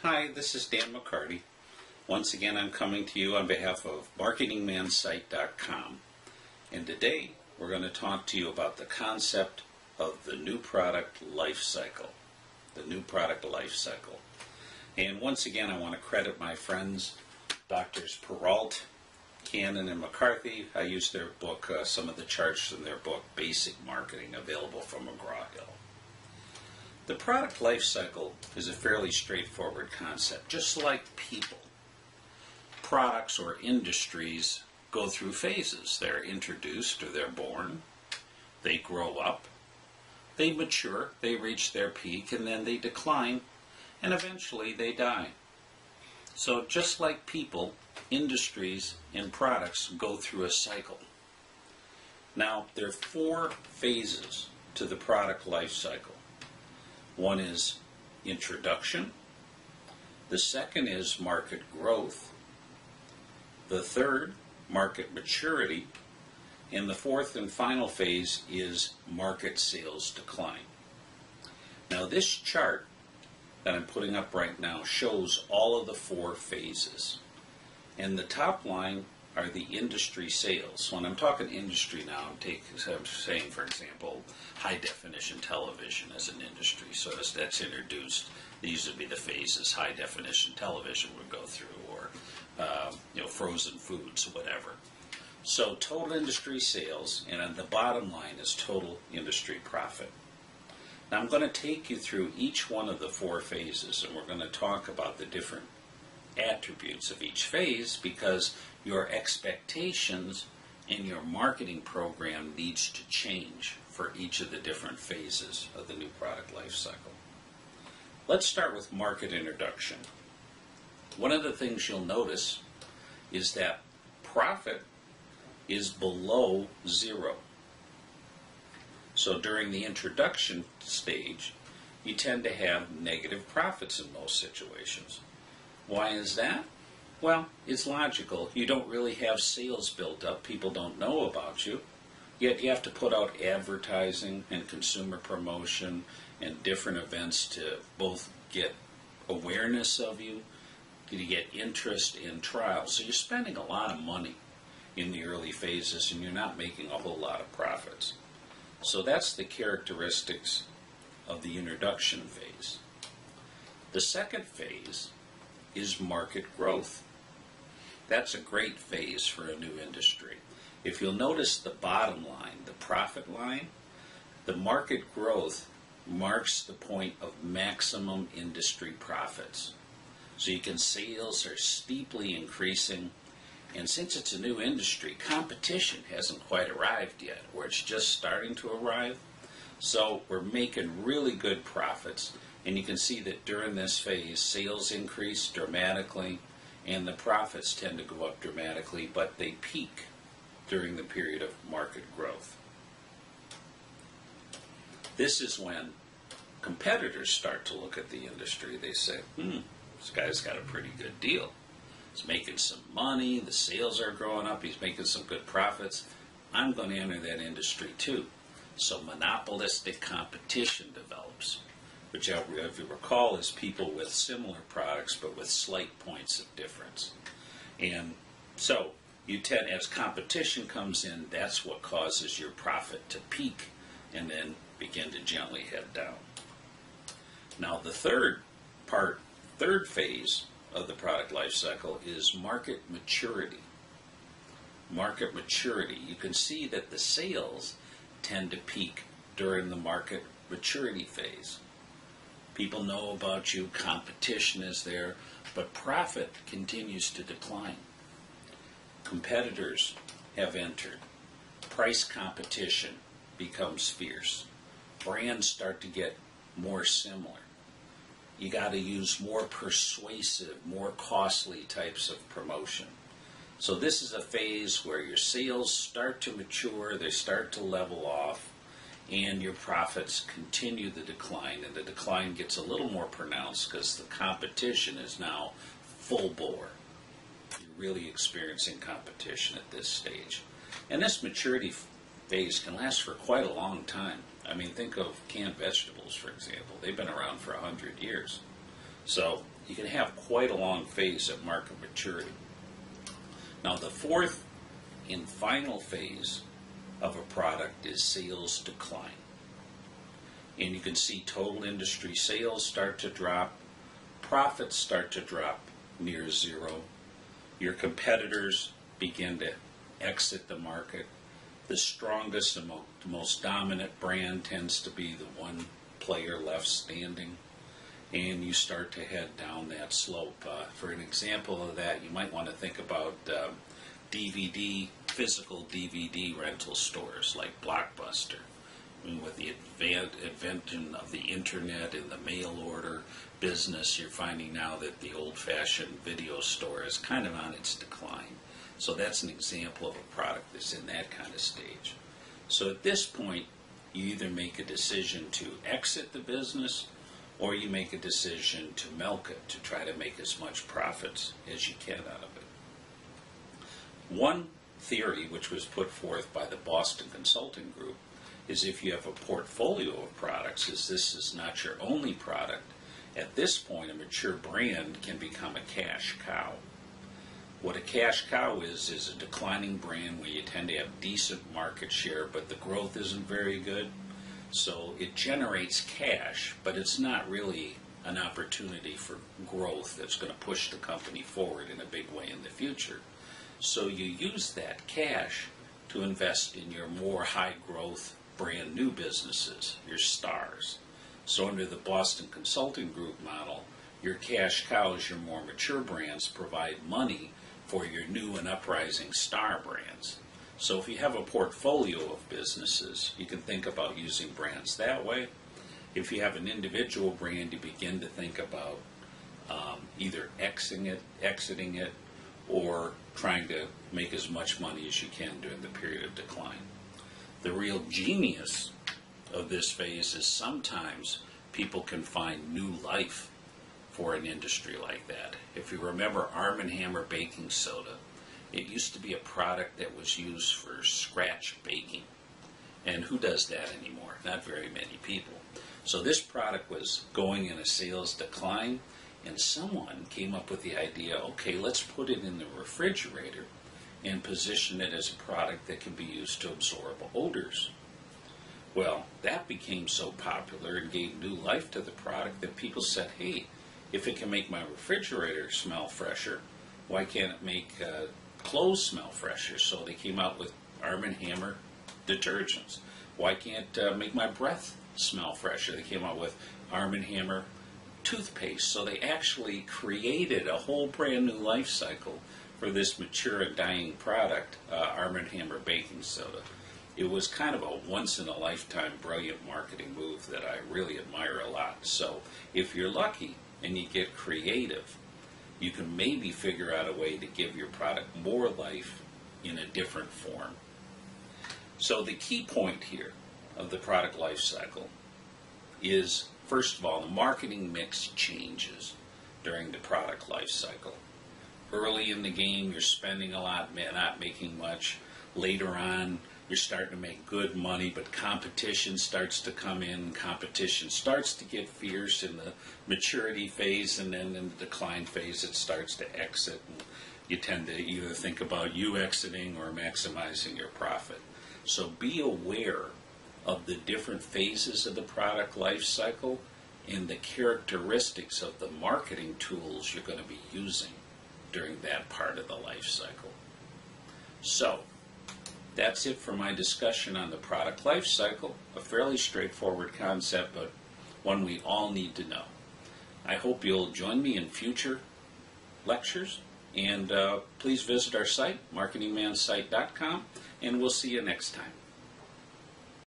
Hi, this is Dan McCarty. Once again, I'm coming to you on behalf of MarketingManSite.com. And today, we're going to talk to you about the concept of the new product life cycle. The new product life cycle. And once again, I want to credit my friends, Drs. Peralt, Cannon, and McCarthy. I used their book, some of the charts in their book, Basic Marketing, available from McGraw-Hill. The product life cycle is a fairly straightforward concept. Just like people, products or industries go through phases. They're introduced or they're born, they grow up, they mature, they reach their peak, and then they decline, and eventually they die. So just like people, industries and products go through a cycle. Now, there are 4 phases to the product life cycle. One is introduction. The second is market growth. The third, market maturity. And the fourth and final phase is market sales decline. Now, this chart that I'm putting up right now shows all of the 4 phases. And the top line are the industry sales. When I'm talking industry now, I'm saying, for example, high-definition television as an industry. So as that's introduced, these would be the phases high-definition television would go through, or frozen foods, whatever. So total industry sales, and on the bottom line is total industry profit. Now I'm going to take you through each one of the 4 phases, and we're going to talk about the different attributes of each phase, because your expectations and your marketing program needs to change for each of the different phases of the new product life cycle. Let's start with market introduction. One of the things you'll notice is that profit is below 0. So during the introduction stage, you tend to have negative profits in most situations. Why is that? Well, it's logical. You don't really have sales built up. People don't know about you. Yet you have to put out advertising and consumer promotion and different events to both get awareness of you, to get interest in trials. So you're spending a lot of money in the early phases, and you're not making a whole lot of profits. So that's the characteristics of the introduction phase. The second phase is market growth. That's a great phase for a new industry. If you'll notice the bottom line, the profit line, the market growth marks the point of maximum industry profits. So you can sales are steeply increasing, and since it's a new industry, competition hasn't quite arrived yet, or it's just starting to arrive. So we're making really good profits. And you can see that during this phase, sales increase dramatically, and the profits tend to go up dramatically, but they peak during the period of market growth. This is when competitors start to look at the industry. They say, this guy's got a pretty good deal. He's making some money, the sales are growing up, he's making some good profits. I'm going to enter that industry too. So monopolistic competition develops, which, if you recall, is people with similar products but with slight points of difference. And so you tend, as competition comes in, that's what causes your profit to peak and then begin to gently head down. Now the third phase of the product life cycle is market maturity. Market maturity. You can see that the sales tend to peak during the market maturity phase. People know about you, competition is there, but profit continues to decline. Competitors have entered. Price competition becomes fierce. Brands start to get more similar. You got to use more persuasive, more costly types of promotion. So this is a phase where your sales start to mature, they start to level off, and your profits continue the decline, and the decline gets a little more pronounced because the competition is now full bore. You're really experiencing competition at this stage. And this maturity phase can last for quite a long time. I mean, think of canned vegetables, for example. They've been around for 100 years. So you can have quite a long phase of market maturity. Now, the fourth and final phase of a product is sales decline. And you can see total industry sales start to drop, profits start to drop near zero. Your competitors begin to exit the market. The strongest and most dominant brand tends to be the one player left standing, and you start to head down that slope. For an example of that, you might want to think about physical DVD rental stores like Blockbuster. I mean, with the invention of the internet and the mail order business, you're finding now that the old-fashioned video store is kind of on its decline. So that's an example of a product that's in that kind of stage. So at this point, you either make a decision to exit the business, or you make a decision to milk it, to try to make as much profits as you can out of it. One theory, which was put forth by the Boston Consulting Group, is if you have a portfolio of products, as this is not your only product, at this point a mature brand can become a cash cow. What a cash cow is a declining brand where you tend to have decent market share, but the growth isn't very good. So it generates cash, but it's not really an opportunity for growth that's going to push the company forward in a big way in the future. So you use that cash to invest in your more high growth brand new businesses, your stars. So under the Boston Consulting Group model, your cash cows, your more mature brands, provide money for your new and uprising star brands. So if you have a portfolio of businesses, you can think about using brands that way. If you have an individual brand, you begin to think about either exiting it, or trying to make as much money as you can during the period of decline. The real genius of this phase is sometimes people can find new life for an industry like that. If you remember Arm & Hammer baking soda, it used to be a product that was used for scratch baking. And who does that anymore? Not very many people. So this product was going in a sales decline, and someone came up with the idea, okay, let's put it in the refrigerator and position it as a product that can be used to absorb odors. Well, that became so popular and gave new life to the product that people said, hey, if it can make my refrigerator smell fresher, why can't it make clothes smell fresher? So they came out with Arm & Hammer detergents. Why can't make my breath smell fresher? They came out with Arm & Hammer toothpaste. So they actually created a whole brand new life cycle for this mature and dying product, Arm & Hammer baking soda. It was kind of a once-in-a-lifetime brilliant marketing move that I really admire a lot. So if you're lucky and you get creative, you can maybe figure out a way to give your product more life in a different form. So the key point here of the product life cycle is, first of all, the marketing mix changes during the product life cycle. Early in the game, you're spending a lot, not making much. Later on, you're starting to make good money, but competition starts to come in. Competition starts to get fierce in the maturity phase, and then in the decline phase, it starts to exit. And you tend to either think about you exiting or maximizing your profit. So be aware of the different phases of the product life cycle and the characteristics of the marketing tools you're going to be using during that part of the life cycle. So that's it for my discussion on the product life cycle, a fairly straightforward concept, but one we all need to know. I hope you'll join me in future lectures, and please visit our site, marketingmansite.com, and we'll see you next time.